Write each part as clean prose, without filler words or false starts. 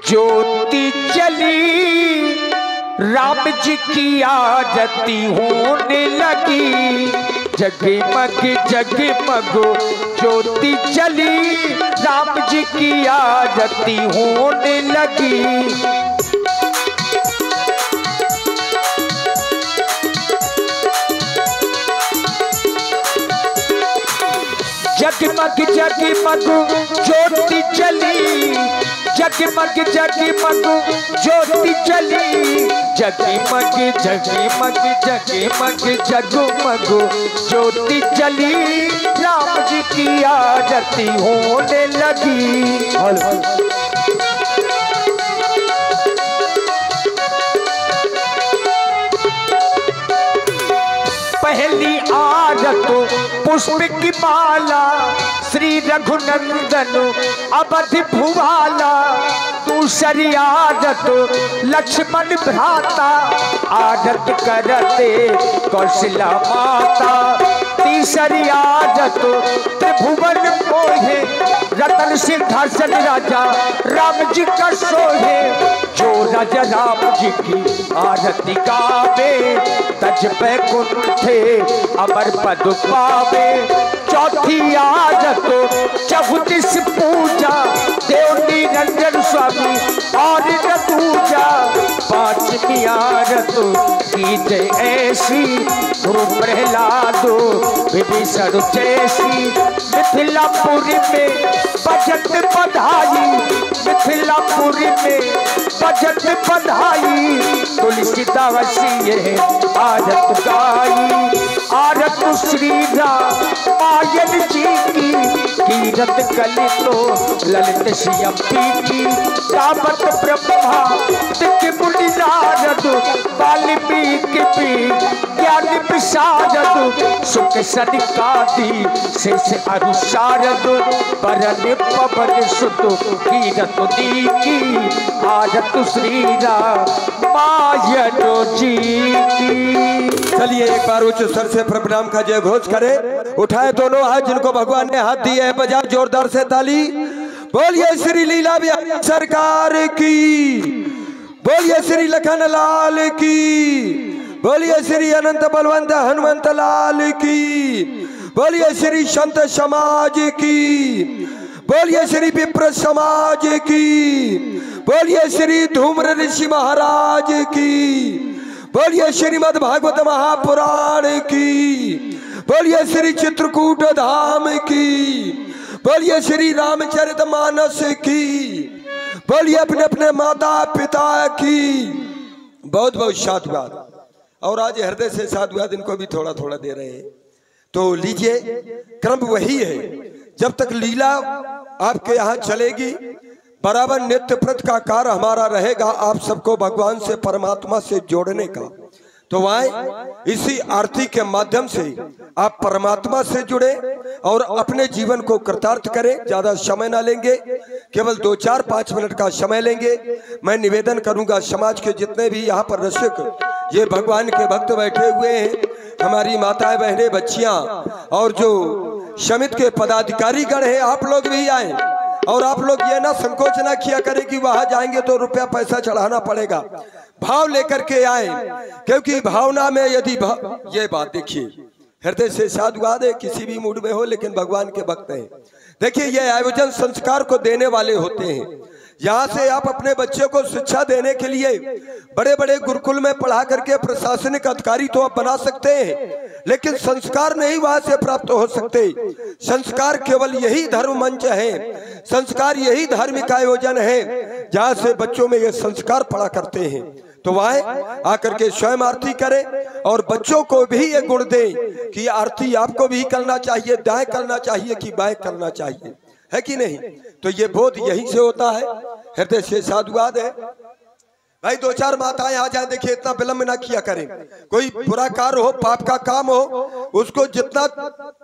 ज्योति जली राम जी की आरती होने लगी। जगमग जगमग ज्योति जली राम जी की आरती होने लगी। जगमग जगमग ज्योति जली, जगमग जगमग ज्योति जली। जगमग जगमग जगमग जगमग ज्योति जली राम जी की आरती होने लगी। पहली आरत पुष्प की माला श्री रघुनंदन अवध भुवाला। दूसरी आरत लक्ष्मण भ्राता आरत करते कौशला माता। तीसरी आरत त्रिभुवन मोहे रतन सिंहासन राजा राम जी का सोहे। जो राजा राम जी की आरती गावे तज पे कुंठे अमर पद पावे। चौथी आरत चौतीस पूजा देव निरंजन स्वामी और पूजा। पांचवी आरत गीत ऐसी गुरु प्रहलाद विभीषण जैसी। मिथिलापुरी में बजट बधाई, मिथिलापुरी में बजट बधाई। तुलसीदास ये आरत गाई, आरत श्री रामायण जी की। कीरत कली तो ललित श्यामी की। गावत ब्रह्मा दिव्य मुनि नारद वाल्मीकि भी ज्ञान विशारद। सुख सनिकादि शेष अरु शारद बरन पवन सुत कीरत की। आरत श्री रामायण जी की। चलिए एक बार उच्च स्वर से प्रणाम का जय घोष करें। उठाए दोनों हाथ जिनको भगवान ने हाथ दिए है, बजाए जोरदार से ताली। बोलिए श्री लीला बिहारी सरकार की, बोलिए श्री लखन लाल की, बोलिए श्री अनंत बलवंत हनुमंत लाल की, बोलिए श्री संत समाज की, बोलिए श्री विप्र समाज की, बोलिए श्री धूम्र ऋषि महाराज की, बोलिए श्रीमद् भागवत महापुराण की, बोलिए श्री चित्रकूट धाम की, बोलिए श्री रामचरितमानस की, बोलिए अपने अपने माता पिता की बहुत बहुत साधुवाद। और आज हृदय से साधुवाद इनको भी थोड़ा थोड़ा दे रहे हैं। तो लीजिए, क्रम वही है। जब तक लीला आपके यहाँ चलेगी, बराबर नित्य प्रत का कार्य हमारा रहेगा आप सबको भगवान से परमात्मा से जोड़ने का। तो वहाँ इसी आरती के माध्यम से आप परमात्मा से जुड़े और अपने जीवन को कृतार्थ करें। ज्यादा समय ना लेंगे, केवल 2-4-5 मिनट का समय लेंगे। मैं निवेदन करूंगा समाज के जितने भी यहाँ पर रसिक ये भगवान के भक्त बैठे हुए हैं, हमारी माताएं बहनें बच्चियां और जो समिति के पदाधिकारी गण हैं, आप लोग भी आए। और आप लोग ये ना संकोच ना किया करें कि वहां जाएंगे तो रुपया पैसा चढ़ाना पड़ेगा। भाव लेकर के आए, क्योंकि भावना में यदि ये बात देखिए, हृदय से साधुवाद है, किसी भी मूड में हो लेकिन भगवान के भक्त हैं। देखिए, ये आयोजन संस्कार को देने वाले होते हैं। यहाँ से आप अपने बच्चे को शिक्षा देने के लिए बड़े बड़े गुरुकुल में पढ़ा करके प्रशासनिक अधिकारी तो आप बना सकते हैं, लेकिन संस्कार नहीं वहां से प्राप्त हो सकते। संस्कार केवल यही धर्म मंच है, संस्कार यही धार्मिक आयोजन है जहाँ से बच्चों में ये संस्कार पढ़ा करते हैं। तो वहाँ आकर के स्वयं आरती करें और बच्चों को भी ये गुण दें कि आरती आपको भी करना चाहिए, दाएं करना चाहिए कि बाएं करना चाहिए, है कि नहीं। तो ये बोध यहीं से होता है। हृदय से साधुवाद है। भाई 2-4 माताएं आ जाए, देखिए इतना विलंब ना किया करें। कोई बुरा कार्य हो, पाप का काम हो, उसको जितना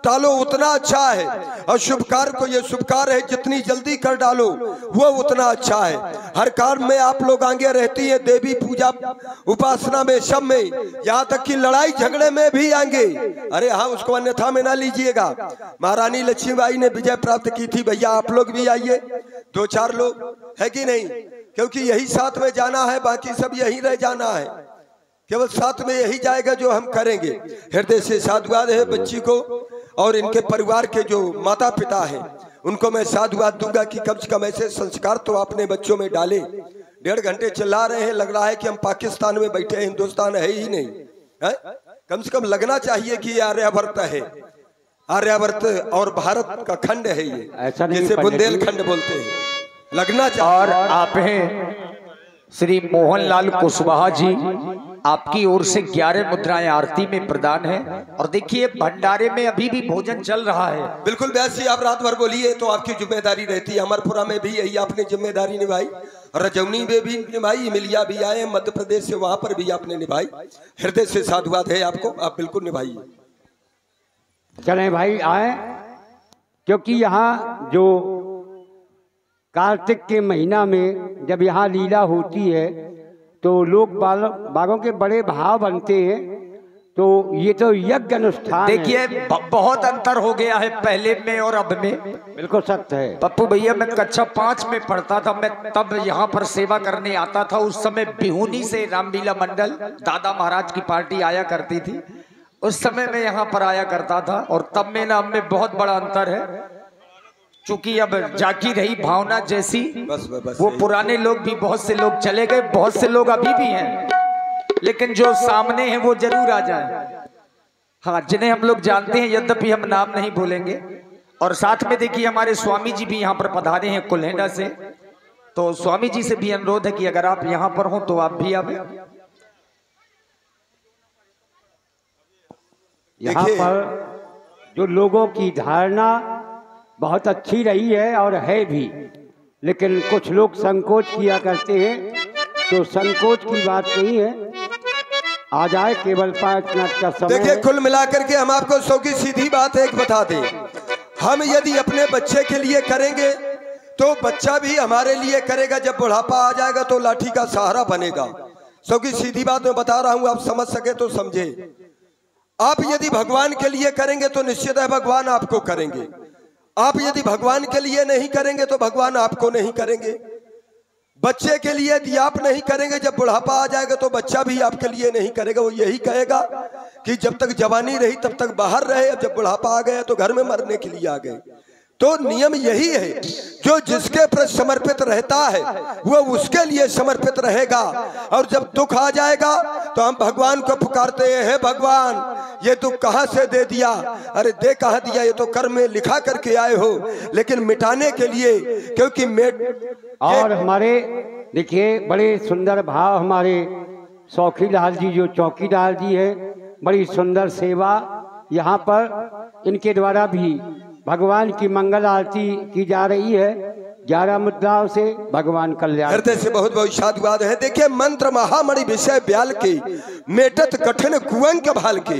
टालो उतना अच्छा है, और शुभ कार्य को ये शुभ कार्य है जितनी जल्दी कर डालो वो उतना अच्छा है। हर कार्य में आप लोग आगे रहती है, देवी पूजा उपासना में, सब में, यहाँ तक कि लड़ाई झगड़े में भी आएंगे। अरे हाँ, उसको अन्यथा में ना लीजिएगा। महारानी लक्ष्मीबाई ने विजय प्राप्त की थी, भैया आप लोग भी आइए। दो चार लोग है कि नहीं, क्योंकि यही साथ में जाना है, बाकी सब यही रह जाना है, केवल साथ में यही जाएगा जो हम करेंगे। हृदय से साधुवाद है बच्ची को और इनके परिवार के जो माता पिता हैं उनको मैं साधुवाद दूंगा कि कम से कम ऐसे संस्कार तो अपने बच्चों में डाले। 1.5 घंटे चिल्ला रहे हैं, लग रहा है कि हम पाकिस्तान में बैठे हैं, हिंदुस्तान है ही नहीं है? कम से कम लगना चाहिए कि आर्यावर्त है, आर्यावर्त और भारत का खंड है ये, जिसे बुंदेलखंड बोलते हैं, लगना चाहिए। और आप हैं श्री मोहनलाल कुशवाहा जी, आपकी ओर से 11 मुद्राएं आरती में प्रदान है। और देखिए भंडारे में अभी भी भोजन चल रहा है। बिल्कुल वैसे आप रात भर बोलिए तो आपकी जिम्मेदारी रहती है। अमरपुरा में भी यही आपने जिम्मेदारी निभाई, रजौनी में भी निभाई, मिलिया भी आए मध्य प्रदेश से, वहां पर भी आपने निभाई। हृदय से साधुवाद है आपको, आप बिल्कुल निभाइए। चलें भाई आए, क्योंकि यहाँ जो कार्तिक के महीना में जब यहाँ लीला होती है तो लोग बागों के बड़े भाव बनते हैं। तो ये तो यज्ञ अनुष्ठान देखिए बहुत अंतर हो गया है पहले में और अब में। बिल्कुल सत्य है पप्पू भैया, मैं कक्षा 5 में पढ़ता था, मैं तब यहाँ पर सेवा करने आता था। उस समय बिहुनी से रामलीला मंडल दादा महाराज की पार्टी आया करती थी, उस समय मैं यहाँ पर आया करता था। और तब में ना अब में बहुत बड़ा अंतर है, चूंकि अब जाकी रही भावना जैसी। बस वो पुराने लोग भी बहुत से लोग चले गए, बहुत से लोग अभी भी हैं, लेकिन जो सामने हैं वो जरूर आ जाएं। हाँ, जिन्हें हम लोग जानते हैं, यद्यपि हम नाम नहीं भूलेंगे। और साथ में देखिए हमारे स्वामी जी भी यहाँ पर पधारे हैं कुल्हेंडा से, तो स्वामी जी से भी अनुरोध है कि अगर आप यहाँ पर हो तो आप भी आवे। यहाँ पर जो लोगों की धारणा बहुत अच्छी रही है और है भी, लेकिन कुछ लोग संकोच किया करते हैं, तो संकोच की बात नहीं है। आ जाए, केवल 5 मिनट का समय। देखिए कुल मिलाकर के हम आपको 100 की सीधी बात एक बता दें, हम यदि अपने बच्चे के लिए करेंगे तो बच्चा भी हमारे लिए करेगा। जब बुढ़ापा आ जाएगा तो लाठी का सहारा बनेगा। 100 की सीधी बात मैं बता रहा हूं, आप समझ सके तो समझे। आप यदि भगवान के लिए करेंगे तो निश्चित है भगवान आपको करेंगे। आप यदि भगवान के लिए नहीं करेंगे तो भगवान आपको नहीं करेंगे। बच्चे के लिए यदि आप नहीं करेंगे, जब बुढ़ापा आ जाएगा तो बच्चा भी आपके लिए नहीं करेगा। वो यही कहेगा कि जब तक जवानी रही तब तक बाहर रहे, अब जब बुढ़ापा आ गया तो घर में मरने के लिए आ गए। तो नियम यही है, जो जिसके प्रति समर्पित रहता है वो उसके लिए समर्पित रहेगा। और जब दुख आ जाएगा तो हम भगवान को पुकारते हैं, हे भगवान ये दुख कहाँ से दे दिया? अरे दे कहाँ दिया, ये तो कर्म में लिखा करके आए हो, लेकिन मिटाने के लिए, क्योंकि और हमारे देखिए बड़े सुंदर भाव हमारे सौखीलाल जी जो चौकीदार जी है, बड़ी सुंदर सेवा यहाँ पर इनके द्वारा भी भगवान की मंगल आरती की जा रही है। 11 मुद्राओं से भगवान कल्याण। हृदय से बहुत बहुत साधुवाद है। देखिए मंत्र महामणि विषय ब्याल के, मेटत कठिन कुअंक भाल के।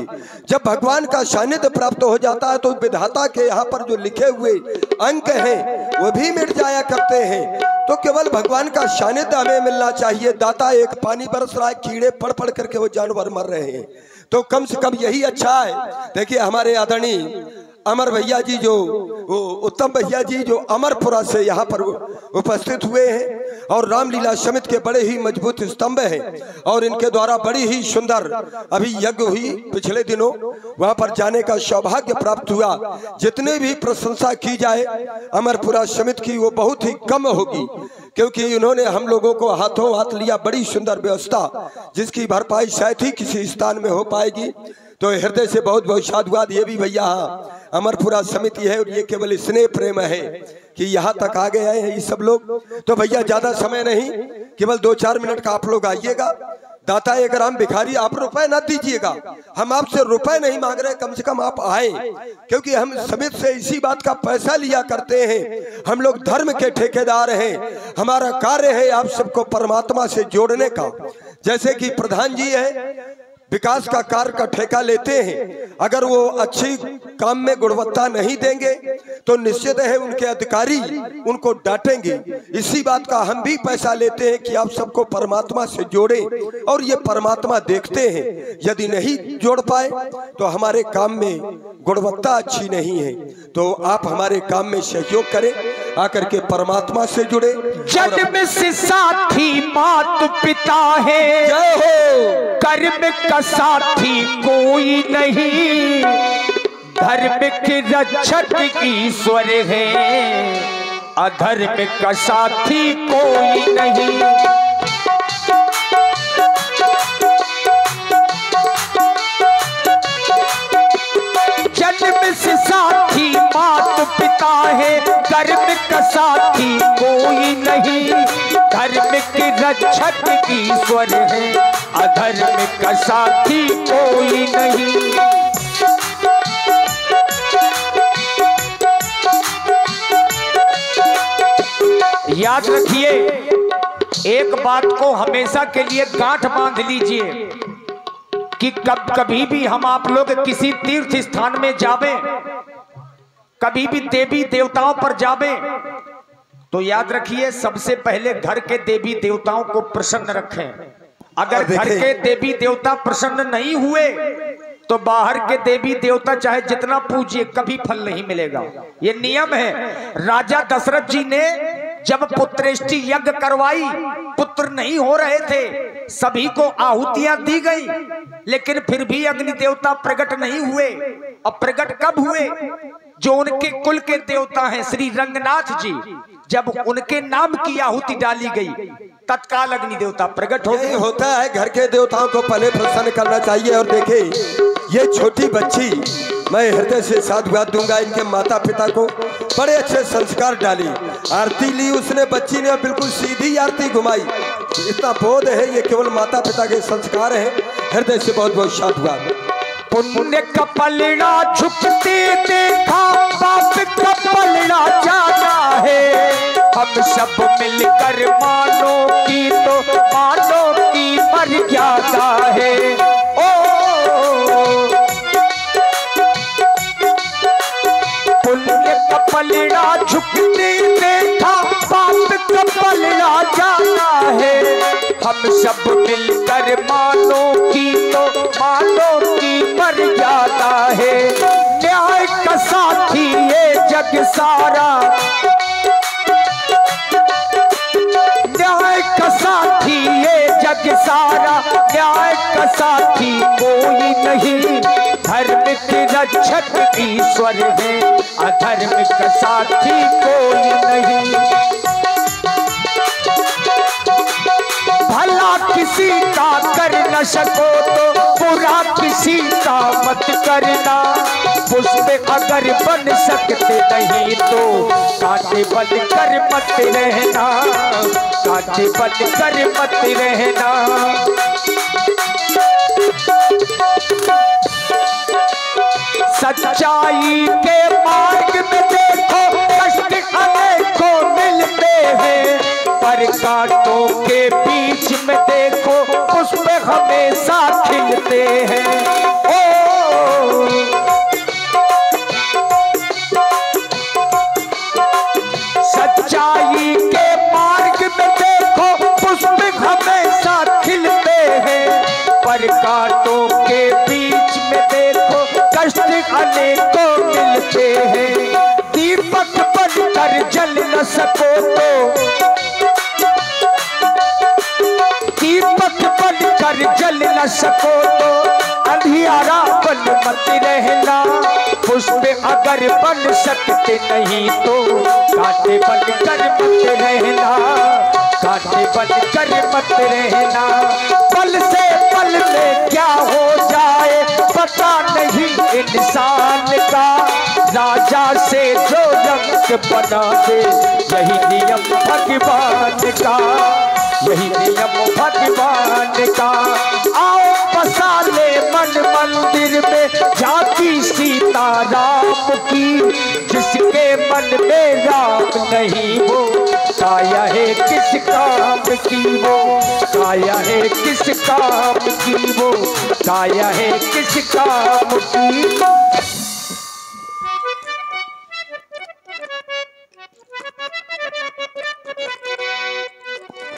जब भगवान का सानिध्य प्राप्त हो जाता है तो विधाता के यहाँ पर जो लिखे हुए अंक हैं वो भी मिट जाया करते हैं। तो केवल भगवान का सानिध्य हमें मिलना चाहिए। दाता एक पानी बरस रहा है, कीड़े पड़ पड़ करके वो जानवर मर रहे हैं, तो कम से कम यही अच्छा है। देखिए हमारे आदरणीय अमर भैया जी, जो वो उत्तम भैया जी जो अमरपुरा से यहाँ पर उपस्थित हुए हैं और रामलीला समिति के बड़े ही मजबूत स्तंभ हैं, और इनके द्वारा बड़ी ही सुंदर अभी यज्ञ हुई पिछले दिनों, वहाँ पर जाने का सौभाग्य प्राप्त हुआ। जितने भी प्रशंसा की जाए अमरपुरा समिति की वो बहुत ही कम होगी, क्योंकि इन्होंने हम लोगों को हाथों हाथ लिया। बड़ी सुंदर व्यवस्था जिसकी भरपाई शायद ही किसी स्थान में हो पाएगी। तो हृदय से बहुत बहुत साधुवाद। ये भी भैया अमरपुरा समिति है और ये केवल स्नेह प्रेम है कि यहाँ तक आ गए हैं ये सब लोग। तो भैया ज्यादा समय नहीं, केवल 2-4 मिनट का आप लोग आइएगा। दाता एक राम भिखारी, आप रुपए ना दीजिएगा, हम आपसे रुपए नहीं मांग रहे, कम से कम आप आए, क्योंकि हम समिति से इसी बात का पैसा लिया करते हैं। हम लोग धर्म के ठेकेदार हैं, हमारा कार्य है आप सबको परमात्मा से जोड़ने का। जैसे कि प्रधान जी है, विकास का कार्य का ठेका लेते हैं, अगर वो अच्छी काम में गुणवत्ता नहीं देंगे तो निश्चित है उनके अधिकारी उनको डांटेंगे। इसी बात का हम भी पैसा लेते हैं कि आप सबको परमात्मा से जोड़ें, और ये परमात्मा देखते हैं। यदि नहीं जोड़ पाए तो हमारे काम में गुणवत्ता अच्छी नहीं है। तो आप हमारे काम में सहयोग करें। आकर के परमात्मा से जुड़े। जन्म से साथी मात पिता है, जय हो। कर्म का साथी कोई नहीं, धर्म के रक्षक ईश्वर है, अधर्म का साथी कोई नहीं। जन्म से साथी मात पिता है, कर्म का साथी कोई नहीं, धर्म के रक्षक ईश्वर है, अधर्म का साथी कोई नहीं। याद रखिए, एक बात को हमेशा के लिए गांठ बांध लीजिए कि कभी भी हम आप लोग किसी तीर्थ स्थान में जावे, कभी भी देवी देवताओं पर जावे, तो याद रखिए सबसे पहले घर के देवी देवताओं को प्रसन्न रखें। अगर घर के देवी देवता प्रसन्न नहीं हुए तो बाहर के देवी देवता चाहे जितना पूजिए कभी फल नहीं मिलेगा। ये नियम है। राजा दशरथ जी ने जब पुत्रेष्टि यज्ञ करवाई, पुत्र नहीं हो रहे थे, सभी को आहुतियां दी गई, लेकिन फिर भी अग्नि देवता प्रकट नहीं हुए। अब प्रकट कब हुए? जो उनके कुल के देवता हैं श्री रंगनाथ जी, जब उनके नाम की आहुति डाली गई तत्काल अग्नि देवता प्रकट हो गए। होता है घर के देवताओं को पहले प्रसन्न करना चाहिए। और देखे ये छोटी बच्ची, मैं हृदय से साधुवाद दूंगा इनके माता पिता को, बड़े अच्छे संस्कार डाली, आरती ली उसने, बच्ची ने बिल्कुल सीधी आरती घुमाई। इतना बोध है, ये केवल माता पिता के संस्कार है। हृदय से बहुत बहुत साधुवाद। पुण्य का पलड़ा झुकते देखा, पाप का पलड़ा जाना है, हम सब मिलकर मानो की तो मानो की मर्यादा है। ओ पुण्य का पलड़ा झुकते देखा, पाप का पलड़ा जाना है, हम सब मिलकर मानो की तो मानो की मर्यादा है। न्याय का साथी ये जग सारा, न्याय का साथी ये जग सारा, न्याय का साथी कोई नहीं, धर्म के रक्षक ईश्वर है, अधर्म का साथी कोई नहीं। भला किसी का कर न सको तो बुरा किसी का मत करना, पुष्प अगर बन सकते नहीं तो कांटे बन कर मत रहना, कांटे बन कर मत रहना। सच्चाई के मार्ग में देखो कष्ट अनेकों मिलते हैं, पर कांटों के बीच में देखो पुष्प हमेशा खिलते हैं। ओ सच्चाई के मार्ग में देखो पुष्प हमेशा खिलते हैं, पर कांटों के बीच में देखो कष्ट अनेकों मिलते हैं। दीपक बनकर जल न सको तो, दीपक बनकर जल न सको तो अंधियारा बन मत रहना, पुष्प अगर बन सकते नहीं तो कांटे बनकर मत रहना, कांटे बनकर मत रहना। पल से पल में क्या हो जाए पता नहीं इंसान का, राजा से जो रंग बना दे यही नियम भगवान का, यही नियम भगवान का। आओ बसा ले मन मंदिर में झांकी सीता राम की, जिसके मन में राम नहीं वो काया है किस काम की, वो काया है किस काम की, वो काया है किस काम की।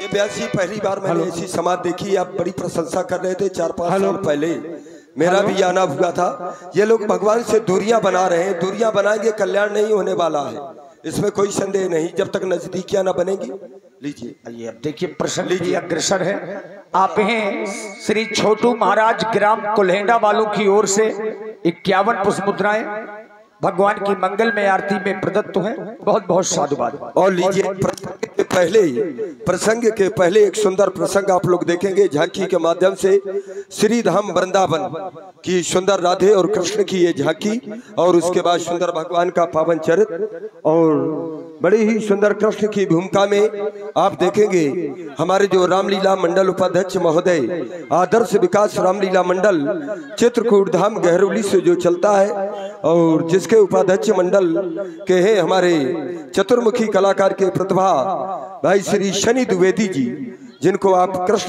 ये ब्यासी पहली बार मैंने ऐसी समाज देखी। आप बड़ी प्रशंसा कर रहे थे 4-5 साल पहले, मेरा भी आना हुआ था। ये लोग भगवान से दूरियां बना रहे हैं, दूरियां बनाएंगे कल्याण नहीं होने वाला है। इसमें कोई संदेह नहीं, जब तक नजदीकियां ना बनेगी। लीजिए, आइए अब देखिए प्रसन्न भी अग्रसर है। आप हैं श्री छोटू महाराज ग्राम कुल्हेंडा वालों की ओर से 51 पुष्प मुद्राएं भगवान की मंगल में आरती में प्रदत्त है। बहुत बहुत साधुवाद। और लीजिए, प्रसंग के पहले एक सुंदर प्रसंग आप लोग देखेंगे झांकी के माध्यम से। श्री धाम वृंदावन की सुंदर राधे और कृष्ण की ये झांकी, और उसके बाद सुंदर भगवान का पावन चरित्र, और बड़ी ही सुंदर कृष्ण की भूमिका में आप देखेंगे हमारे जो रामलीला मंडल उपाध्यक्ष महोदय आदर्श विकास रामलीला मंडल चित्रकूट धाम गहरौली से जो चलता है, और जिसके उपाध्यक्ष मंडल के हैं हमारे चतुर्मुखी कलाकार के प्रतिभा भाई श्री शनि द्विवेदी जी, जिनको आप कृष्ण